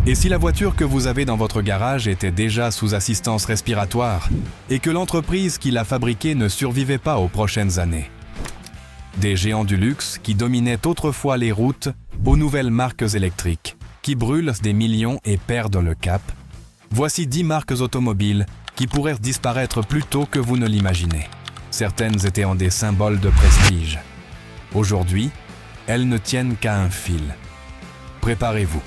Et si la voiture que vous avez dans votre garage était déjà sous assistance respiratoire et que l'entreprise qui l'a fabriquée ne survivait pas aux prochaines années? Des géants du luxe qui dominaient autrefois les routes aux nouvelles marques électriques qui brûlent des millions et perdent le cap. Voici 10 marques automobiles qui pourraient disparaître plus tôt que vous ne l'imaginez. Certaines étaient en des symboles de prestige. Aujourd'hui, elles ne tiennent qu'à un fil. Préparez-vous,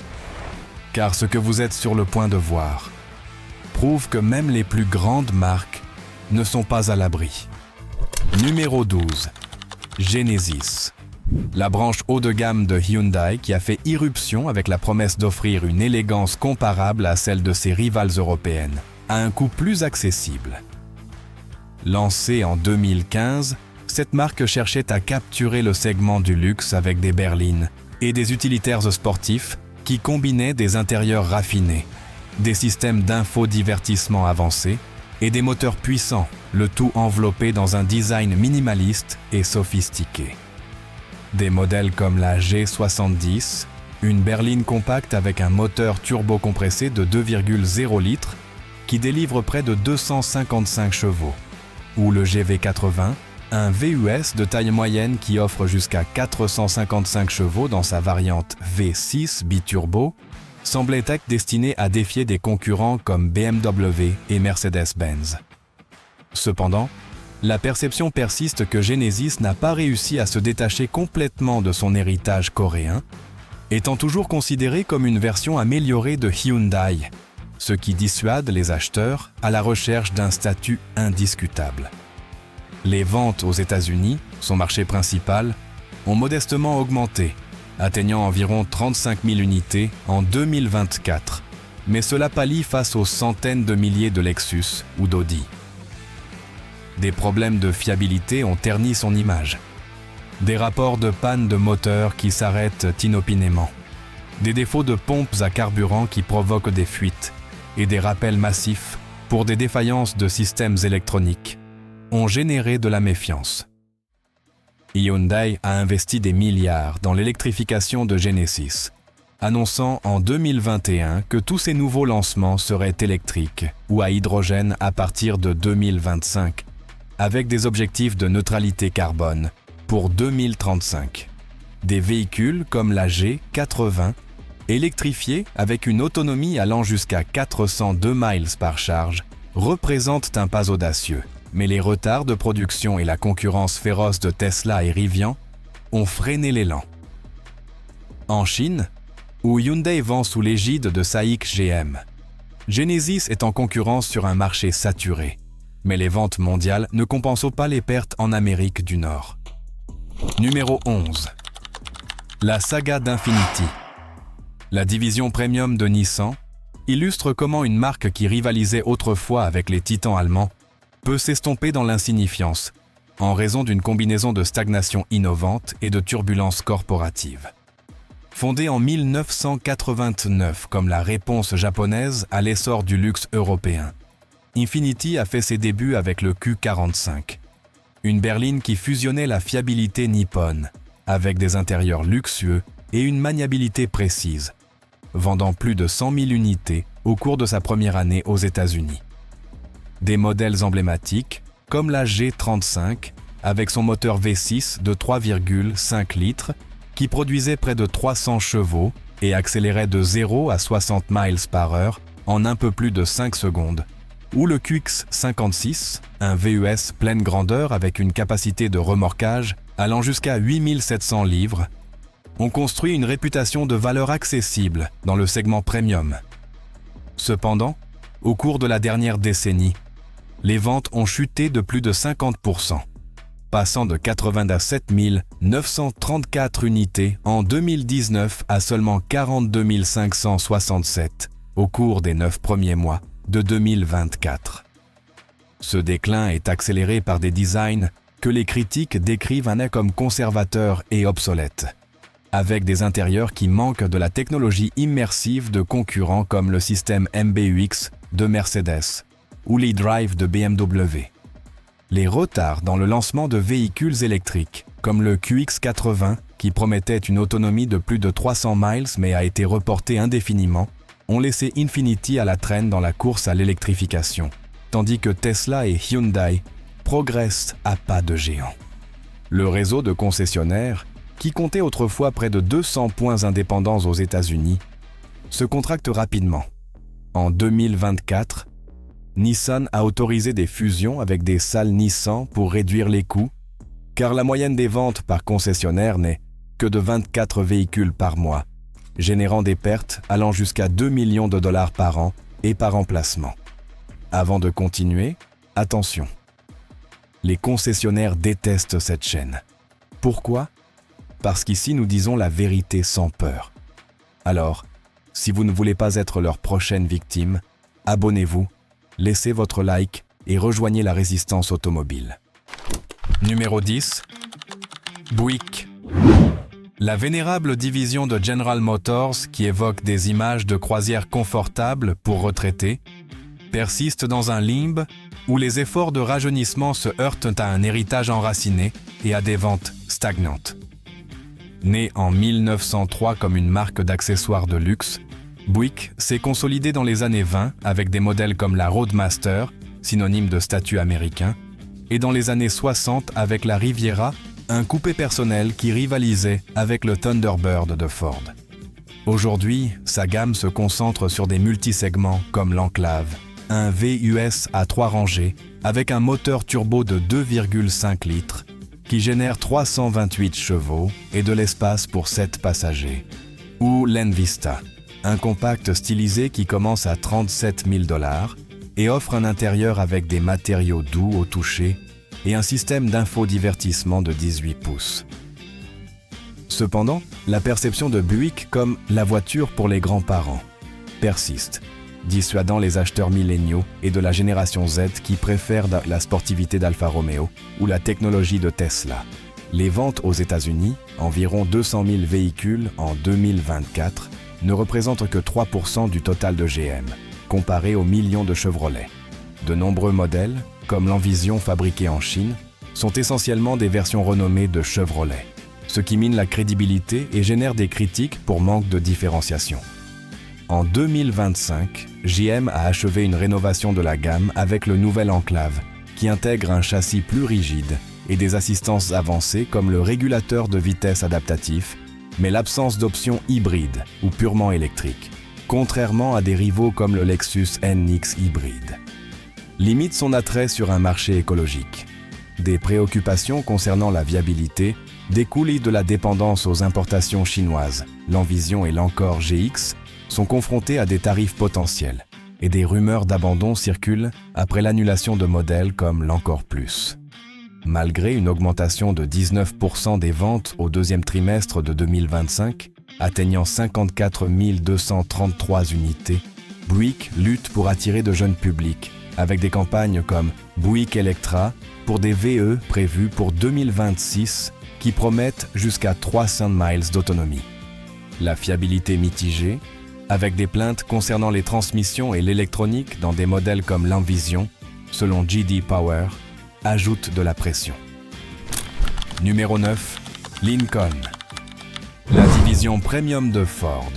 car ce que vous êtes sur le point de voir prouve que même les plus grandes marques ne sont pas à l'abri. Numéro 12. Genesis. La branche haut de gamme de Hyundai qui a fait irruption avec la promesse d'offrir une élégance comparable à celle de ses rivales européennes, à un coût plus accessible. Lancée en 2015, cette marque cherchait à capturer le segment du luxe avec des berlines et des utilitaires sportifs qui combinaient des intérieurs raffinés, des systèmes d'infodivertissement avancés et des moteurs puissants, le tout enveloppé dans un design minimaliste et sophistiqué. Des modèles comme la G70, une berline compacte avec un moteur turbocompressé de 2,0 litres qui délivre près de 255 chevaux, ou le GV80, un VUS de taille moyenne qui offre jusqu'à 455 chevaux dans sa variante V6 biturbo, semblait être destiné à défier des concurrents comme BMW et Mercedes-Benz. Cependant, la perception persiste que Genesis n'a pas réussi à se détacher complètement de son héritage coréen, étant toujours considéré comme une version améliorée de Hyundai, ce qui dissuade les acheteurs à la recherche d'un statut indiscutable. Les ventes aux États-Unis, son marché principal, ont modestement augmenté, atteignant environ 35 000 unités en 2024, mais cela pâlit face aux centaines de milliers de Lexus ou d'Audi. Des problèmes de fiabilité ont terni son image. Des rapports de panne de moteur qui s'arrêtent inopinément. Des défauts de pompes à carburant qui provoquent des fuites et des rappels massifs pour des défaillances de systèmes électroniques ont généré de la méfiance. Hyundai a investi des milliards dans l'électrification de Genesis, annonçant en 2021 que tous ses nouveaux lancements seraient électriques ou à hydrogène à partir de 2025, avec des objectifs de neutralité carbone pour 2035. Des véhicules comme la G80, électrifiés avec une autonomie allant jusqu'à 402 miles par charge, représentent un pas audacieux. Mais les retards de production et la concurrence féroce de Tesla et Rivian ont freiné l'élan. En Chine, où Hyundai vend sous l'égide de SAIC GM, Genesis est en concurrence sur un marché saturé, mais les ventes mondiales ne compensent pas les pertes en Amérique du Nord. Numéro 11. La saga d'Infiniti. La division premium de Nissan illustre comment une marque qui rivalisait autrefois avec les titans allemands peut s'estomper dans l'insignifiance, en raison d'une combinaison de stagnation innovante et de turbulences corporatives. Fondée en 1989 comme la réponse japonaise à l'essor du luxe européen, Infiniti a fait ses débuts avec le Q45, une berline qui fusionnait la fiabilité nippone, avec des intérieurs luxueux et une maniabilité précise, vendant plus de 100 000 unités au cours de sa première année aux États-Unis. Des modèles emblématiques, comme la G35, avec son moteur V6 de 3,5 litres, qui produisait près de 300 chevaux et accélérait de 0 à 60 miles par heure en un peu plus de 5 secondes, ou le QX56, un VUS pleine grandeur avec une capacité de remorquage allant jusqu'à 8700 livres, ont construit une réputation de valeur accessible dans le segment premium. Cependant, au cours de la dernière décennie, les ventes ont chuté de plus de 50%, passant de 87 934 unités en 2019 à seulement 42 567 au cours des 9 premiers mois de 2024. Ce déclin est accéléré par des designs que les critiques décrivent comme conservateurs et obsolètes, avec des intérieurs qui manquent de la technologie immersive de concurrents comme le système MBUX de Mercedes ou l'e-Drive de BMW. Les retards dans le lancement de véhicules électriques, comme le QX80 qui promettait une autonomie de plus de 300 miles mais a été reporté indéfiniment, ont laissé Infiniti à la traîne dans la course à l'électrification, tandis que Tesla et Hyundai progressent à pas de géant. Le réseau de concessionnaires, qui comptait autrefois près de 200 points indépendants aux États-Unis, se contracte rapidement. En 2024, Nissan a autorisé des fusions avec des salles Nissan pour réduire les coûts, car la moyenne des ventes par concessionnaire n'est que de 24 véhicules par mois, générant des pertes allant jusqu'à 2 millions de dollars par an et par emplacement. Avant de continuer, attention. Les concessionnaires détestent cette chaîne. Pourquoi ? Parce qu'ici nous disons la vérité sans peur. Alors, si vous ne voulez pas être leur prochaine victime, abonnez-vous, laissez votre like et rejoignez la résistance automobile. Numéro 10. Buick. La vénérable division de General Motors, qui évoque des images de croisières confortables pour retraités, persiste dans un limbe où les efforts de rajeunissement se heurtent à un héritage enraciné et à des ventes stagnantes. Née en 1903 comme une marque d'accessoires de luxe, Buick s'est consolidée dans les années 20 avec des modèles comme la Roadmaster, synonyme de statut américain, et dans les années 60 avec la Riviera, un coupé personnel qui rivalisait avec le Thunderbird de Ford. Aujourd'hui, sa gamme se concentre sur des multisegments comme l'Enclave, un VUS à 3 rangées avec un moteur turbo de 2,5 litres qui génère 328 chevaux et de l'espace pour 7 passagers. Ou l'Envista, un compact stylisé qui commence à 37 000 $ et offre un intérieur avec des matériaux doux au toucher et un système d'infodivertissement de 18 pouces. Cependant, la perception de Buick comme la voiture pour les grands-parents persiste, dissuadant les acheteurs milléniaux et de la génération Z qui préfèrent la sportivité d'Alfa Romeo ou la technologie de Tesla. Les ventes aux États-Unis, environ 200 000 véhicules en 2024, ne représentent que 3% du total de GM, comparé aux millions de Chevrolet. De nombreux modèles, comme l'Envision fabriquée en Chine, sont essentiellement des versions renommées de Chevrolet, ce qui mine la crédibilité et génère des critiques pour manque de différenciation. En 2025, GM a achevé une rénovation de la gamme avec le nouvel Enclave, qui intègre un châssis plus rigide et des assistances avancées comme le régulateur de vitesse adaptatif, mais l'absence d'option hybride ou purement électrique, contrairement à des rivaux comme le Lexus NX hybride. Limite son attrait sur un marché écologique. Des préoccupations concernant la viabilité découlent de la dépendance aux importations chinoises. L'Envision et l'Encore GX sont confrontés à des tarifs potentiels et des rumeurs d'abandon circulent après l'annulation de modèles comme l'Encore Plus. Malgré une augmentation de 19% des ventes au deuxième trimestre de 2025, atteignant 54 233 unités, Buick lutte pour attirer de jeunes publics avec des campagnes comme Buick Electra pour des VE prévus pour 2026 qui promettent jusqu'à 300 miles d'autonomie. La fiabilité mitigée, avec des plaintes concernant les transmissions et l'électronique dans des modèles comme l'Envision, selon J.D. Power, ajoute de la pression. Numéro 9. Lincoln. La division premium de Ford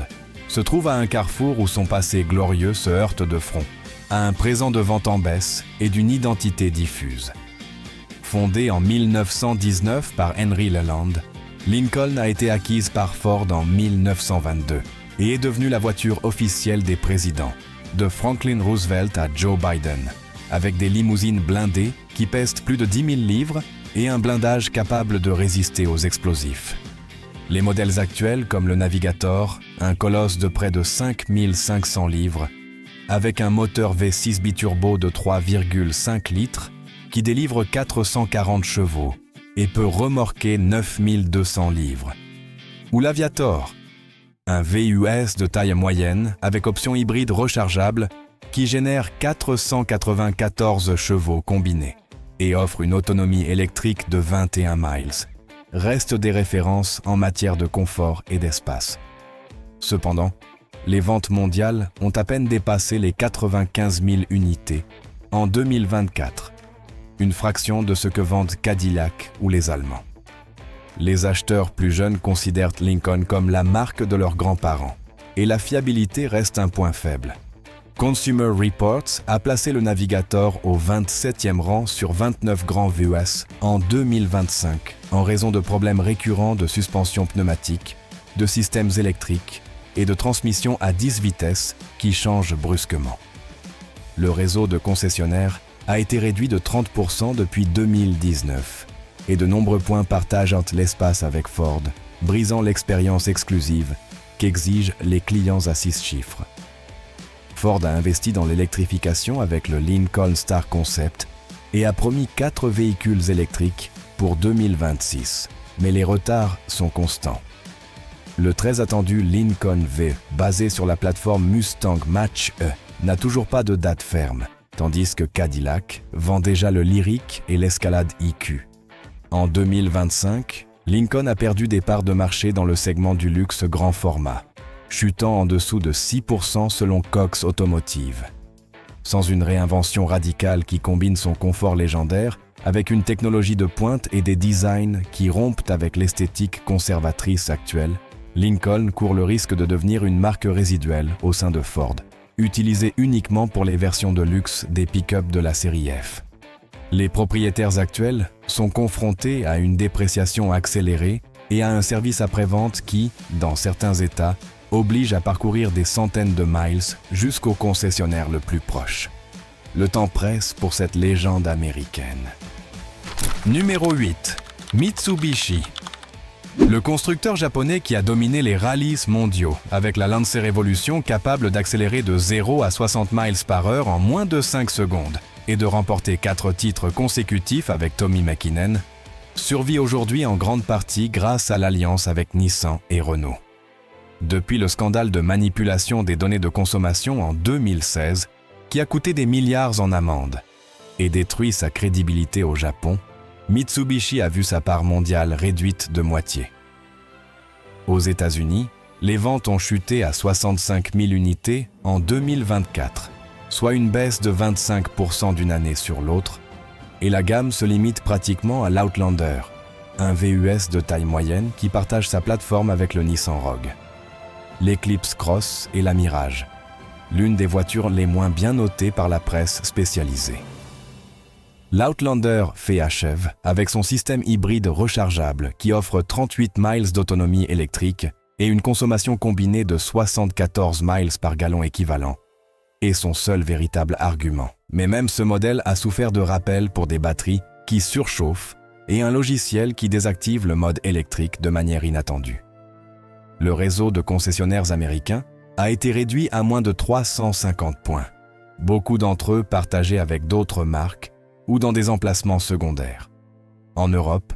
se trouve à un carrefour où son passé glorieux se heurte de front, à un présent de vente en baisse et d'une identité diffuse. Fondée en 1919 par Henry Leland, Lincoln a été acquise par Ford en 1922 et est devenue la voiture officielle des présidents, de Franklin Roosevelt à Joe Biden, avec des limousines blindées qui pèsent plus de 10 000 livres et un blindage capable de résister aux explosifs. Les modèles actuels comme le Navigator, un colosse de près de 5 500 livres, avec un moteur V6 biturbo de 3,5 litres qui délivre 440 chevaux et peut remorquer 9 200 livres. Ou l'Aviator, un VUS de taille moyenne avec option hybride rechargeable qui génère 494 chevaux combinés et offre une autonomie électrique de 21 miles, restent des références en matière de confort et d'espace. Cependant, les ventes mondiales ont à peine dépassé les 95 000 unités en 2024, une fraction de ce que vendent Cadillac ou les Allemands. Les acheteurs plus jeunes considèrent Lincoln comme la marque de leurs grands-parents et la fiabilité reste un point faible. Consumer Reports a placé le Navigator au 27e rang sur 29 grands VUS en 2025 en raison de problèmes récurrents de suspension pneumatique, de systèmes électriques et de transmission à 10 vitesses qui changent brusquement. Le réseau de concessionnaires a été réduit de 30% depuis 2019 et de nombreux points partagent l'espace avec Ford, brisant l'expérience exclusive qu'exigent les clients à 6 chiffres. Ford a investi dans l'électrification avec le Lincoln Star Concept et a promis 4 véhicules électriques pour 2026, mais les retards sont constants. Le très attendu Lincoln V, basé sur la plateforme Mustang Mach-E, n'a toujours pas de date ferme, tandis que Cadillac vend déjà le Lyriq et l'Escalade IQ. En 2025, Lincoln a perdu des parts de marché dans le segment du luxe grand format, chutant en dessous de 6% selon Cox Automotive. Sans une réinvention radicale qui combine son confort légendaire avec une technologie de pointe et des designs qui rompent avec l'esthétique conservatrice actuelle, Lincoln court le risque de devenir une marque résiduelle au sein de Ford, utilisée uniquement pour les versions de luxe des pick-up de la série F. Les propriétaires actuels sont confrontés à une dépréciation accélérée et à un service après-vente qui, dans certains États, oblige à parcourir des centaines de miles jusqu'au concessionnaire le plus proche. Le temps presse pour cette légende américaine. Numéro 8. Mitsubishi. Le constructeur japonais qui a dominé les rallyes mondiaux avec la Lancer Evolution capable d'accélérer de 0 à 60 miles par heure en moins de 5 secondes et de remporter 4 titres consécutifs avec Tommy Mäkinen, survit aujourd'hui en grande partie grâce à l'alliance avec Nissan et Renault. Depuis le scandale de manipulation des données de consommation en 2016, qui a coûté des milliards en amendes et détruit sa crédibilité au Japon, Mitsubishi a vu sa part mondiale réduite de moitié. Aux États-Unis, les ventes ont chuté à 65 000 unités en 2024, soit une baisse de 25% d'une année sur l'autre, et la gamme se limite pratiquement à l'Outlander, un VUS de taille moyenne qui partage sa plateforme avec le Nissan Rogue, l'Eclipse Cross et la Mirage, l'une des voitures les moins bien notées par la presse spécialisée. L'Outlander fait achève avec son système hybride rechargeable qui offre 38 miles d'autonomie électrique et une consommation combinée de 74 miles par gallon équivalent, est son seul véritable argument. Mais même ce modèle a souffert de rappels pour des batteries qui surchauffent et un logiciel qui désactive le mode électrique de manière inattendue. Le réseau de concessionnaires américains a été réduit à moins de 350 points, beaucoup d'entre eux partagés avec d'autres marques ou dans des emplacements secondaires. En Europe,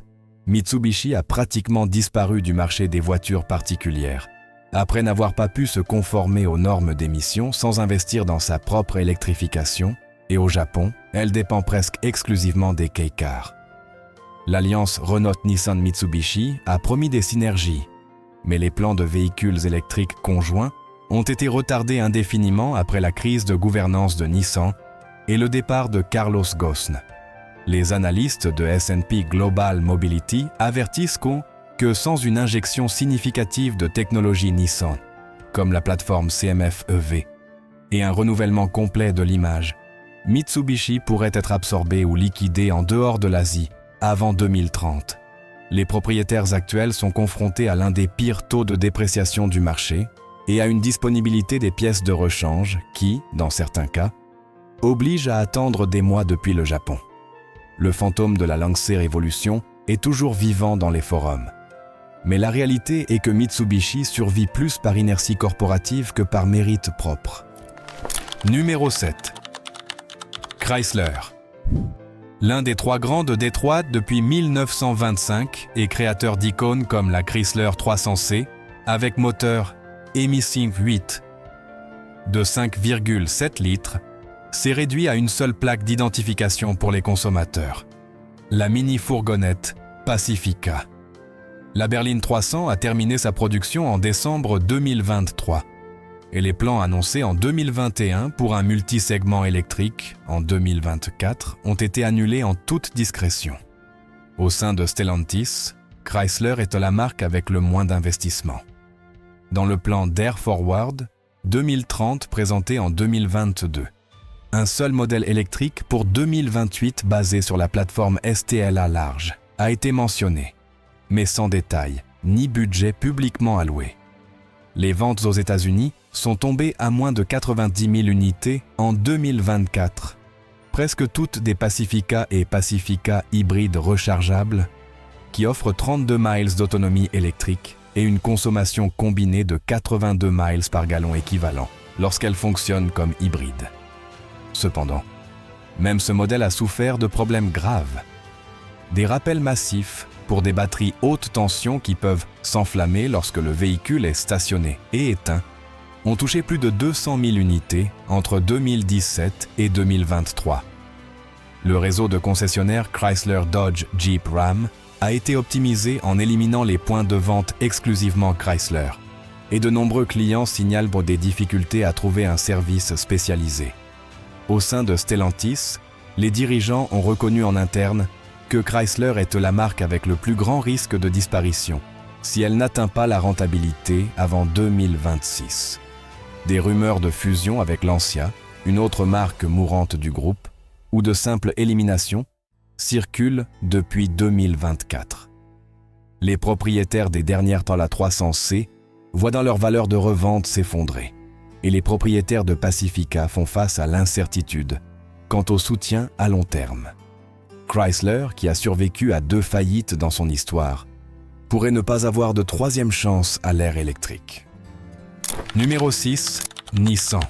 Mitsubishi a pratiquement disparu du marché des voitures particulières, après n'avoir pas pu se conformer aux normes d'émission sans investir dans sa propre électrification, et au Japon, elle dépend presque exclusivement des Kei-cars. L'alliance Renault-Nissan-Mitsubishi a promis des synergies, mais les plans de véhicules électriques conjoints ont été retardés indéfiniment après la crise de gouvernance de Nissan et le départ de Carlos Ghosn. Les analystes de S&P Global Mobility avertissent que sans une injection significative de technologie Nissan, comme la plateforme CMF-EV, et un renouvellement complet de l'image, Mitsubishi pourrait être absorbé ou liquidé en dehors de l'Asie avant 2030. Les propriétaires actuels sont confrontés à l'un des pires taux de dépréciation du marché et à une disponibilité des pièces de rechange qui, dans certains cas, oblige à attendre des mois depuis le Japon. Le fantôme de la Lancer Evolution est toujours vivant dans les forums. Mais la réalité est que Mitsubishi survit plus par inertie corporative que par mérite propre. Numéro 7. Chrysler. L'un des 3 grands de Détroit depuis 1925 et créateur d'icônes comme la Chrysler 300C avec moteur Emission 8 de 5,7 litres, s'est réduit à une seule plaque d'identification pour les consommateurs, la mini-fourgonnette Pacifica. La berline 300 a terminé sa production en décembre 2023 et les plans annoncés en 2021 pour un multisegment électrique en 2024 ont été annulés en toute discrétion. Au sein de Stellantis, Chrysler est la marque avec le moins d'investissement. dans le plan Dare Forward 2030 présenté en 2022. Un seul modèle électrique pour 2028 basé sur la plateforme STLA large a été mentionné, mais sans détail ni budget publiquement alloué. Les ventes aux États-Unis sont tombées à moins de 90 000 unités en 2024, presque toutes des Pacifica et Pacifica hybrides rechargeables qui offrent 32 miles d'autonomie électrique et une consommation combinée de 82 miles par gallon équivalent lorsqu'elles fonctionnent comme hybrides. Cependant, même ce modèle a souffert de problèmes graves. Des rappels massifs pour des batteries haute tension qui peuvent s'enflammer lorsque le véhicule est stationné et éteint ont touché plus de 200 000 unités entre 2017 et 2023. Le réseau de concessionnaires Chrysler Dodge Jeep Ram a été optimisé en éliminant les points de vente exclusivement Chrysler, et de nombreux clients signalent des difficultés à trouver un service spécialisé. Au sein de Stellantis, les dirigeants ont reconnu en interne que Chrysler est la marque avec le plus grand risque de disparition si elle n'atteint pas la rentabilité avant 2026. Des rumeurs de fusion avec Lancia, une autre marque mourante du groupe, ou de simple élimination, circulent depuis 2024. Les propriétaires des dernières Toyota 300C voient dans leur valeur de revente s'effondrer, et les propriétaires de Pacifica font face à l'incertitude quant au soutien à long terme. Chrysler, qui a survécu à 2 faillites dans son histoire, pourrait ne pas avoir de 3e chance à l'ère électrique. Numéro 6, Nissan.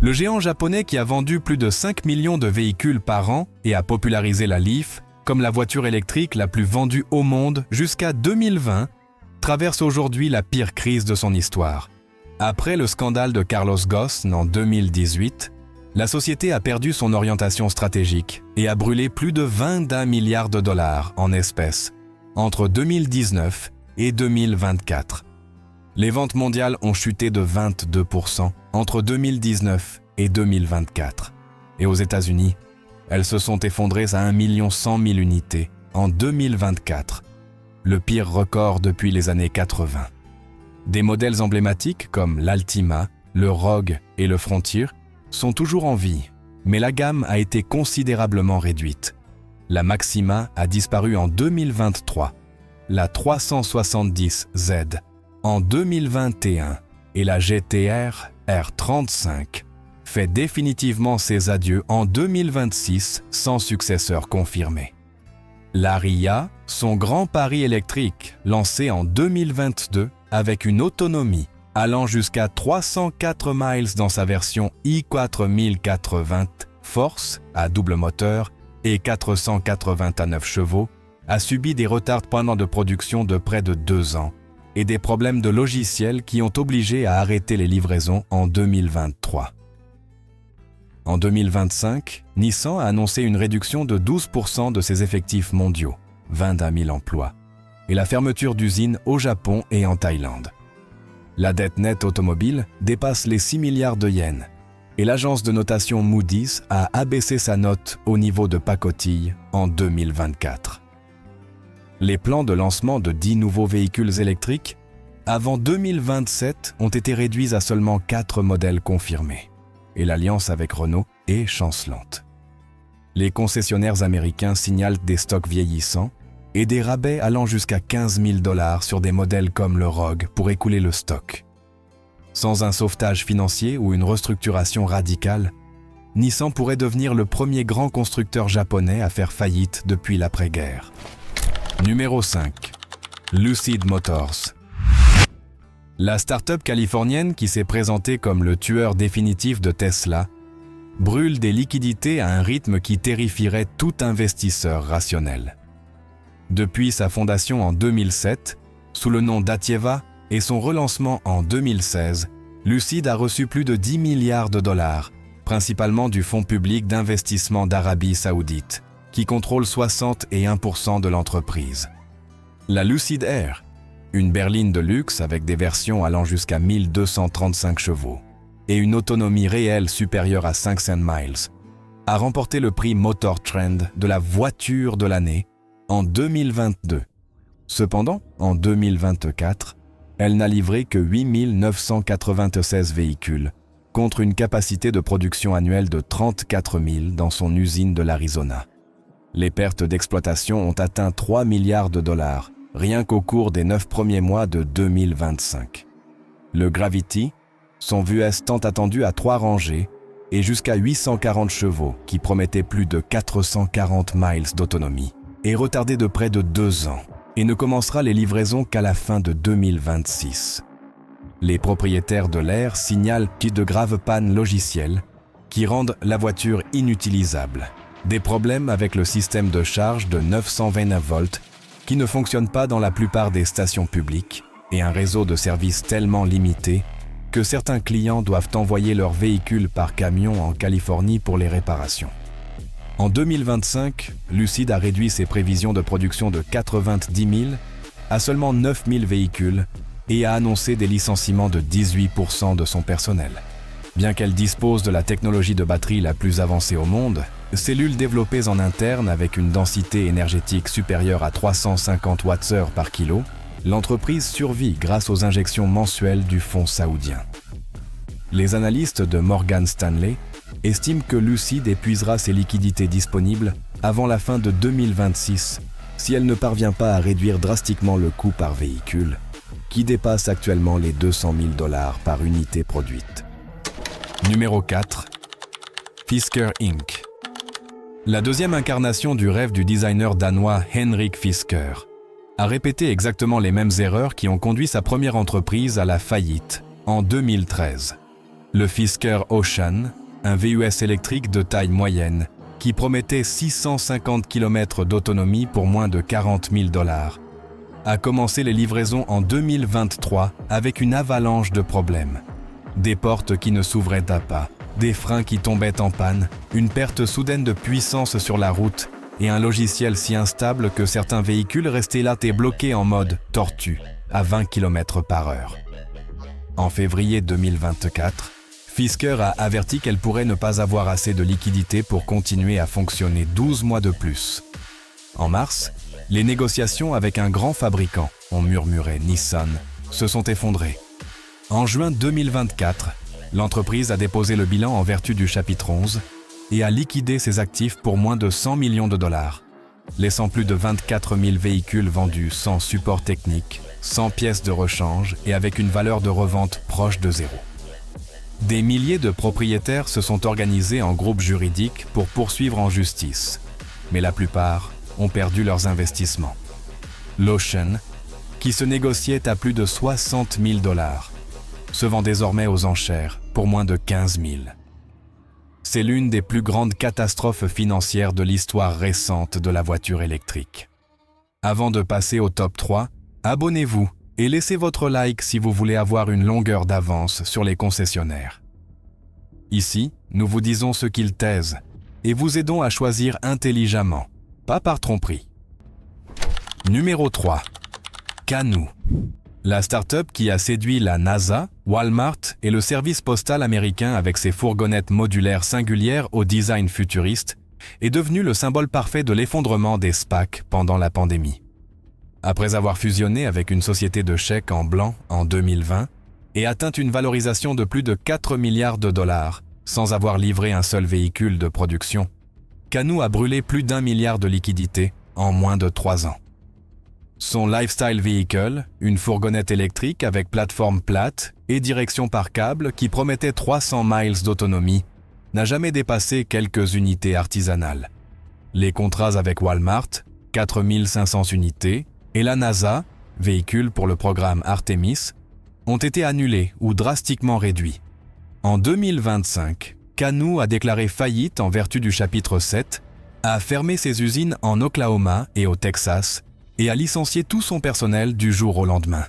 Le géant japonais qui a vendu plus de 5 millions de véhicules par an et a popularisé la Leaf comme la voiture électrique la plus vendue au monde jusqu'à 2020, traverse aujourd'hui la pire crise de son histoire. Après le scandale de Carlos Ghosn en 2018, la société a perdu son orientation stratégique et a brûlé plus de 21 milliards de dollars en espèces entre 2019 et 2024. Les ventes mondiales ont chuté de 22% entre 2019 et 2024. Et aux États-Unis, elles se sont effondrées à 1 100 000 unités en 2024, le pire record depuis les années 80. Des modèles emblématiques comme l'Altima, le Rogue et le Frontier sont toujours en vie, mais la gamme a été considérablement réduite. La Maxima a disparu en 2023, la 370Z en 2021 et la GT-R R35 fait définitivement ses adieux en 2026 sans successeur confirmé. L'Ariya, son grand pari électrique lancé en 2022 avec une autonomie allant jusqu'à 304 miles dans sa version i4080 force à double moteur et 489 chevaux, a subi des retards pendant de production de près de 2 ans et des problèmes de logiciel qui ont obligé à arrêter les livraisons en 2023. En 2025, Nissan a annoncé une réduction de 12% de ses effectifs mondiaux, 21 000 emplois, et la fermeture d'usines au Japon et en Thaïlande. La dette nette automobile dépasse les 6 milliards de yens, et l'agence de notation Moody's a abaissé sa note au niveau de pacotille en 2024. Les plans de lancement de 10 nouveaux véhicules électriques avant 2027 ont été réduits à seulement 4 modèles confirmés, et l'alliance avec Renault est chancelante. Les concessionnaires américains signalent des stocks vieillissants et des rabais allant jusqu'à 15 000 $ sur des modèles comme le Rogue pour écouler le stock. Sans un sauvetage financier ou une restructuration radicale, Nissan pourrait devenir le premier grand constructeur japonais à faire faillite depuis l'après-guerre. Numéro 5. Lucid Motors. La start-up californienne qui s'est présentée comme le tueur définitif de Tesla brûle des liquidités à un rythme qui terrifierait tout investisseur rationnel. Depuis sa fondation en 2007, sous le nom d'Atieva, et son relancement en 2016, Lucid a reçu plus de 10 milliards de dollars, principalement du Fonds public d'investissement d'Arabie Saoudite, qui contrôle 61% de l'entreprise. La Lucid Air, une berline de luxe avec des versions allant jusqu'à 1235 chevaux et une autonomie réelle supérieure à 500 miles, a remporté le prix Motor Trend de la voiture de l'année en 2022. Cependant, en 2024, Elle n'a livré que 8 996 véhicules, contre une capacité de production annuelle de 34 000 dans son usine de l'Arizona. Les pertes d'exploitation ont atteint 3 milliards de dollars, rien qu'au cours des 9 premiers mois de 2025. Le Gravity, son VUS tant attendu à 3 rangées, et jusqu'à 840 chevaux qui promettait plus de 440 miles d'autonomie, est retardé de près de 2 ans et ne commencera les livraisons qu'à la fin de 2026. Les propriétaires de l'Air signalent de graves pannes logicielles qui rendent la voiture inutilisable. Des problèmes avec le système de charge de 929 volts qui ne fonctionne pas dans la plupart des stations publiques et un réseau de services tellement limité que certains clients doivent envoyer leur véhicule par camion en Californie pour les réparations. En 2025, Lucid a réduit ses prévisions de production de 90 000 à seulement 9 000 véhicules et a annoncé des licenciements de 18% de son personnel. Bien qu'elle dispose de la technologie de batterie la plus avancée au monde, cellules développées en interne avec une densité énergétique supérieure à 350 Wh par kilo, l'entreprise survit grâce aux injections mensuelles du fonds saoudien. Les analystes de Morgan Stanley estiment que Lucid épuisera ses liquidités disponibles avant la fin de 2026 si elle ne parvient pas à réduire drastiquement le coût par véhicule, qui dépasse actuellement les 200 000 $ par unité produite. Numéro 4. Fisker Inc. La deuxième incarnation du rêve du designer danois Henrik Fisker a répété exactement les mêmes erreurs qui ont conduit sa première entreprise à la faillite en 2013. Le Fisker Ocean, un VUS électrique de taille moyenne qui promettait 650 km d'autonomie pour moins de 40 000 $, a commencé les livraisons en 2023 avec une avalanche de problèmes. Des portes qui ne s'ouvraient pas, des freins qui tombaient en panne, une perte soudaine de puissance sur la route et un logiciel si instable que certains véhicules restaient là et bloqués en mode tortue à 20 km/h. En février 2024, Fisker a averti qu'elle pourrait ne pas avoir assez de liquidités pour continuer à fonctionner 12 mois de plus. En mars, les négociations avec un grand fabricant, on murmurait Nissan, se sont effondrées. En juin 2024, l'entreprise a déposé le bilan en vertu du chapitre 11 et a liquidé ses actifs pour moins de 100 millions de $, laissant plus de 24 000 véhicules vendus sans support technique, sans pièces de rechange et avec une valeur de revente proche de zéro. Des milliers de propriétaires se sont organisés en groupes juridiques pour poursuivre en justice, mais la plupart ont perdu leurs investissements. L'Ocean, qui se négociait à plus de 60 000 $, se vend désormais aux enchères pour moins de 15 000. C'est l'une des plus grandes catastrophes financières de l'histoire récente de la voiture électrique. Avant de passer au top 3, abonnez-vous et laissez votre like si vous voulez avoir une longueur d'avance sur les concessionnaires. Ici, nous vous disons ce qu'ils taisent et vous aidons à choisir intelligemment, pas par tromperie. Numéro 3. Canoo. La start-up qui a séduit la NASA, Walmart et le service postal américain avec ses fourgonnettes modulaires singulières au design futuriste est devenue le symbole parfait de l'effondrement des SPAC pendant la pandémie. Après avoir fusionné avec une société de chèques en blanc en 2020 et atteint une valorisation de plus de 4 milliards de $ sans avoir livré un seul véhicule de production, Canoo a brûlé plus d'1 milliard de liquidités en moins de 3 ans. Son Lifestyle Vehicle, une fourgonnette électrique avec plateforme plate et direction par câble qui promettait 300 miles d'autonomie, n'a jamais dépassé quelques unités artisanales. Les contrats avec Walmart, 4500 unités, et la NASA, véhicule pour le programme Artemis, ont été annulés ou drastiquement réduits. En 2025, Canoo a déclaré faillite en vertu du chapitre 7, a fermé ses usines en Oklahoma et au Texas et a licencié tout son personnel du jour au lendemain.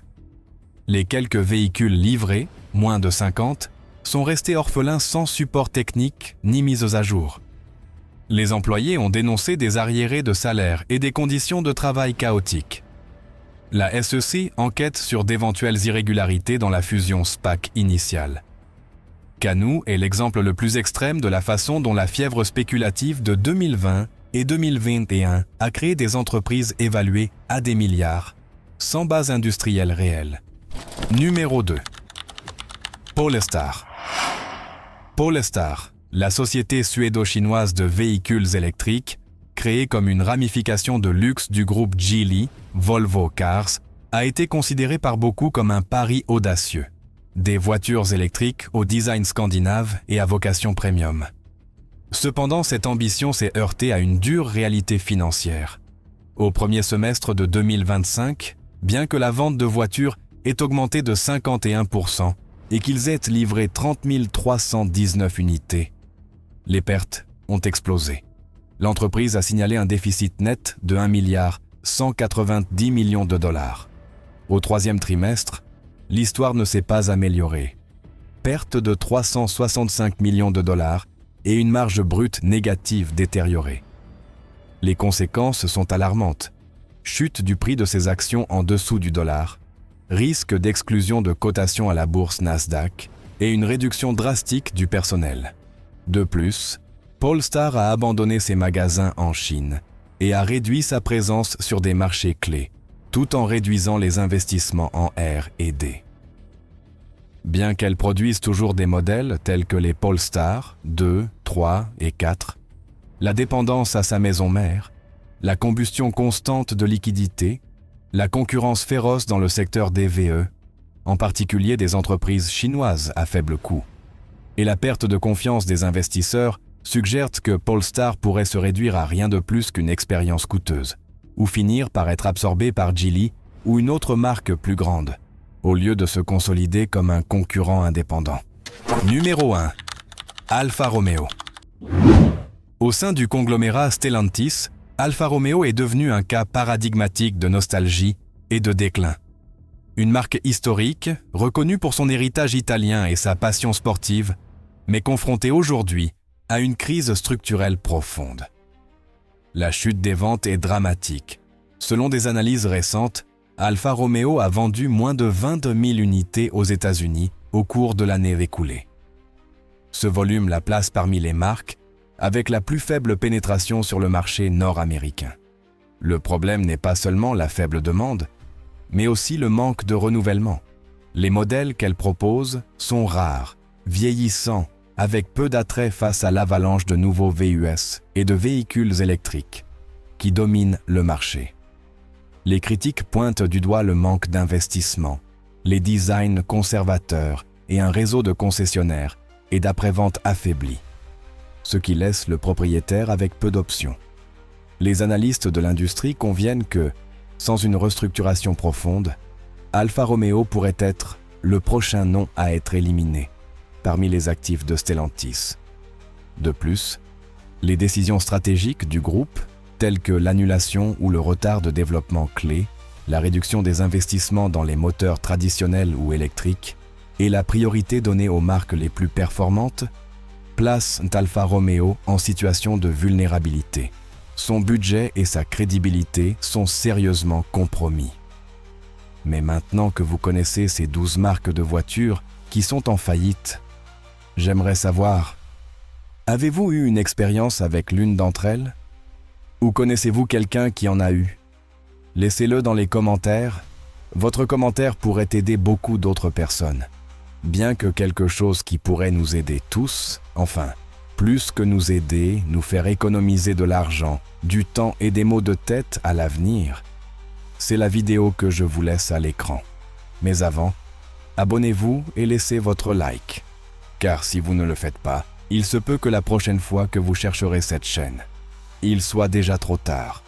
Les quelques véhicules livrés, moins de 50, sont restés orphelins sans support technique ni mises à jour. Les employés ont dénoncé des arriérés de salaire et des conditions de travail chaotiques. La SEC enquête sur d'éventuelles irrégularités dans la fusion SPAC initiale. Canoo est l'exemple le plus extrême de la façon dont la fièvre spéculative de 2020 et 2021 a créé des entreprises évaluées à des milliards, sans base industrielle réelle. Numéro 2. Polestar. Polestar, la société suédo-chinoise de véhicules électriques, créée comme une ramification de luxe du groupe Geely, Volvo Cars, a été considérée par beaucoup comme un pari audacieux. Des voitures électriques au design scandinave et à vocation premium. Cependant, cette ambition s'est heurtée à une dure réalité financière. Au premier semestre de 2025, bien que la vente de voitures ait augmenté de 51% et qu'ils aient livré 30 319 unités, les pertes ont explosé. L'entreprise a signalé un déficit net de 1,190 milliard de dollars. Au troisième trimestre, l'histoire ne s'est pas améliorée. Perte de 365 millions de dollars et une marge brute négative détériorée. Les conséquences sont alarmantes. Chute du prix de ses actions en dessous du dollar, risque d'exclusion de cotation à la bourse Nasdaq et une réduction drastique du personnel. De plus, Polestar a abandonné ses magasins en Chine et a réduit sa présence sur des marchés clés, tout en réduisant les investissements en R&D. Bien qu'elle produise toujours des modèles tels que les Polestar 2, 3 et 4, la dépendance à sa maison mère, la combustion constante de liquidités, la concurrence féroce dans le secteur des VE, en particulier des entreprises chinoises à faible coût, et la perte de confiance des investisseurs suggèrent que Polestar pourrait se réduire à rien de plus qu'une expérience coûteuse, ou finir par être absorbé par Geely ou une autre marque plus grande, au lieu de se consolider comme un concurrent indépendant. Numéro 1. Alfa Romeo. Au sein du conglomérat Stellantis, Alfa Romeo est devenu un cas paradigmatique de nostalgie et de déclin. Une marque historique, reconnue pour son héritage italien et sa passion sportive, mais confrontée aujourd'hui à une crise structurelle profonde. La chute des ventes est dramatique. Selon des analyses récentes, Alfa Romeo a vendu moins de 22 000 unités aux États-Unis au cours de l'année écoulée. Ce volume la place parmi les marques avec la plus faible pénétration sur le marché nord-américain. Le problème n'est pas seulement la faible demande, mais aussi le manque de renouvellement. Les modèles qu'elle propose sont rares, vieillissants, avec peu d'attrait face à l'avalanche de nouveaux VUS et de véhicules électriques qui dominent le marché. Les critiques pointent du doigt le manque d'investissement, les designs conservateurs et un réseau de concessionnaires et d'après-vente affaibli, ce qui laisse le propriétaire avec peu d'options. Les analystes de l'industrie conviennent que, sans une restructuration profonde, Alfa Romeo pourrait être le prochain nom à être éliminé parmi les actifs de Stellantis. De plus, les décisions stratégiques du groupe, telles que l'annulation ou le retard de développement clé, la réduction des investissements dans les moteurs traditionnels ou électriques et la priorité donnée aux marques les plus performantes, placent Alfa Romeo en situation de vulnérabilité. Son budget et sa crédibilité sont sérieusement compromis. Mais maintenant que vous connaissez ces 12 marques de voitures qui sont en faillite, j'aimerais savoir, avez-vous eu une expérience avec l'une d'entre elles? Ou connaissez-vous quelqu'un qui en a eu? Laissez-le dans les commentaires. Votre commentaire pourrait aider beaucoup d'autres personnes. Bien que quelque chose qui pourrait nous aider tous, enfin, plus que nous aider, nous faire économiser de l'argent, du temps et des maux de tête à l'avenir, c'est la vidéo que je vous laisse à l'écran. Mais avant, abonnez-vous et laissez votre like. Car si vous ne le faites pas, il se peut que la prochaine fois que vous chercherez cette chaîne, il soit déjà trop tard.